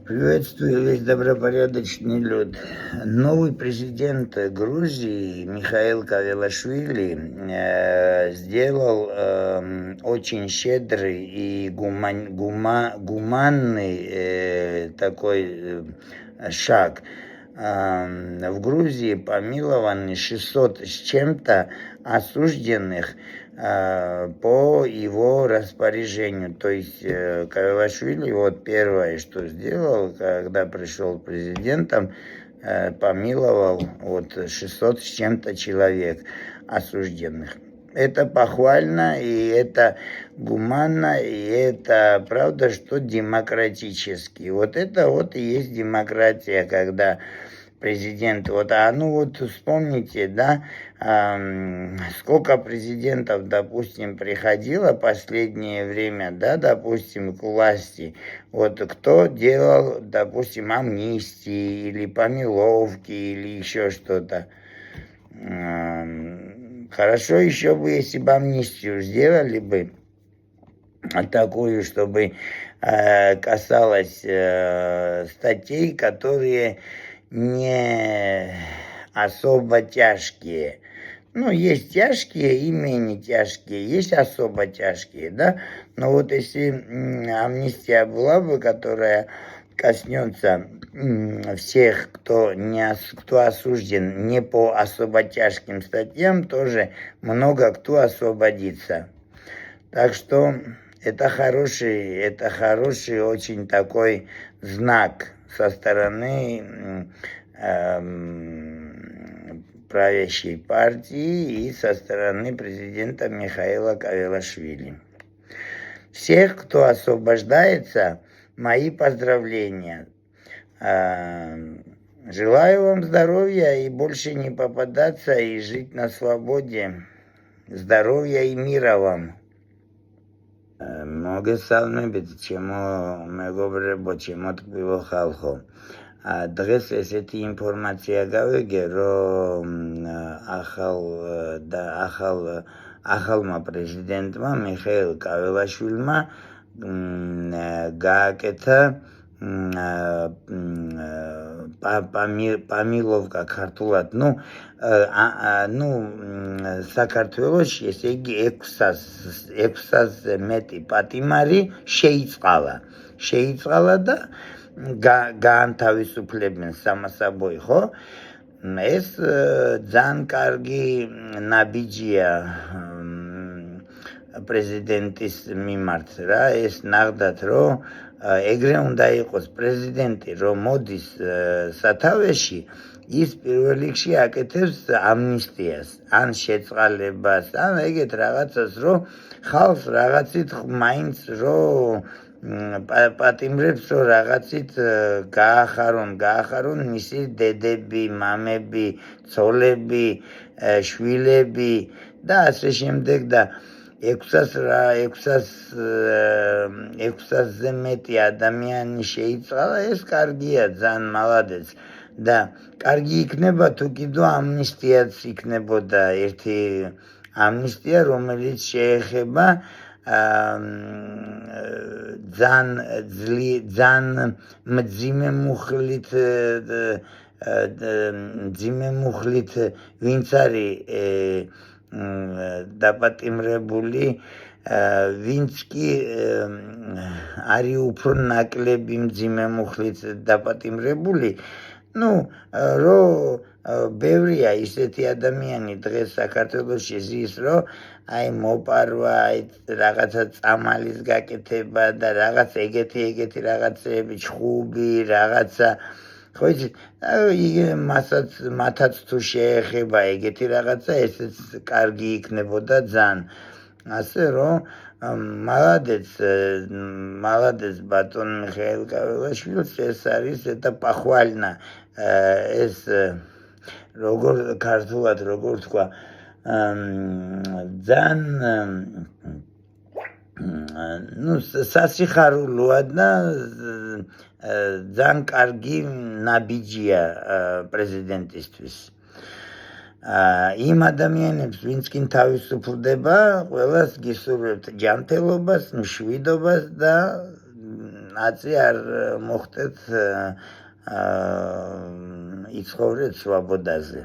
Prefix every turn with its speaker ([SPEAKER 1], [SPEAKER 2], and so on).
[SPEAKER 1] Приветствую весь добропорядочный люд. Новый президент Грузии Михаил Кавелашвили сделал очень щедрый и гуманный такой шаг. В Грузии помилованы 600 с чем-то осужденных по его распоряжению. То есть Кавелашвили вот первое, что сделал, когда пришел президентом, помиловал вот 600 с чем-то человек осужденных. Это похвально, и это гуманно, и это правда, что демократически. Вот это вот и есть демократия, когда президент, вспомните, да, сколько президентов, допустим, приходило последнее время, да, допустим, к власти, вот кто делал, допустим, амнистии или помиловки или еще что-то. Хорошо еще бы, если бы амнистию сделали бы такую, чтобы касалось статей, которые не особо тяжкие. Ну, есть тяжкие и менее тяжкие, есть особо тяжкие, да. Но вот если амнистия была бы, которая коснется всех, кто осужден не по особо тяжким статьям, тоже много кто освободится. Так что это хороший очень такой знак со стороны правящей партии и со стороны президента Михаила Кавелашвили. Всех, кто освобождается, мои поздравления. Желаю вам здоровья и больше не попадаться и жить на свободе. Здоровья и мира вам. მოგესალმებით ჩემო მეგობრებო, ჩემო ტკბილო ხალხო. დღეს ესეთი ინფორმაცია გავიგე, რომ ახალმა პრეზიდენტმა მიხეილ კაველაშვილმა გააკეთა პამილოვკა ქართულად, საქართველოში ესე იგი 600-ზე მეტი პატიმარი შეიწყალა და გაანთავისუფლებენ სამასაბოი, ხო? ეს ძალიან კარგი ნაბიჯია პრეზიდენტის მიმართ რა, ეს ნახდათ, რომ ეგრე უნდა იყოს პრეზიდენტი, რომ მოდის სათავეში, ის პირველ რიგში აკეთებს ამნისტიას, ან შეწყალებას, ან ეგეთ რაღაცას, რომ ხალხს რაღაცით მაინც რომ პატიმრებს, რომ რაღაცით გაახარონ მისი დედები, მამები, ცოლები, შვილები და ასე შემდეგ და 600-ზე მეტი ადამიანი შეიწყალა, ეს კარგია, ძალიან მალადეც და კარგი იქნება თუ კიდო ამნისტიაც იქნებოდა ერთი ამნისტია, რომელიც შეეხება ძალიან მძიმე მუხლით ვინც არის დაპატიმრებული, ვინც კი არის უფრო ნაკლები მძიმე მუხლით დაპატიმრებული, რომ ბევრია ისეთი ადამიანი დღეს საქართველოში ზის, რომ აი მოპარვა, რაღაცა წამალის გაკეთება და რაღაც ეგეთი რაღაცები, ჩხუბი, რაღაცა, ხო იცით, მათაც თუ შეეხება ეგეთი რაღაცა, ესეც კარგი იქნებოდა ძალიან. ასე რომ მალადეც ბატონ მიხეილ კაველაშვილს, ეს არის eta похвально, ეს როგორ ქართულად როგორ თქვა, ძალიან სასიხარულოა და ძალიან კარგი ნაბიჯია პრეზიდენტისთვის. იმ ადამიანებს, ვინც კი თავისუფლდება, ყველას გისურვებთ ჯანმრთელობას, მშვიდობას და აწი არ მოხდეთ იცხოვრეთ სვაბოდაზე.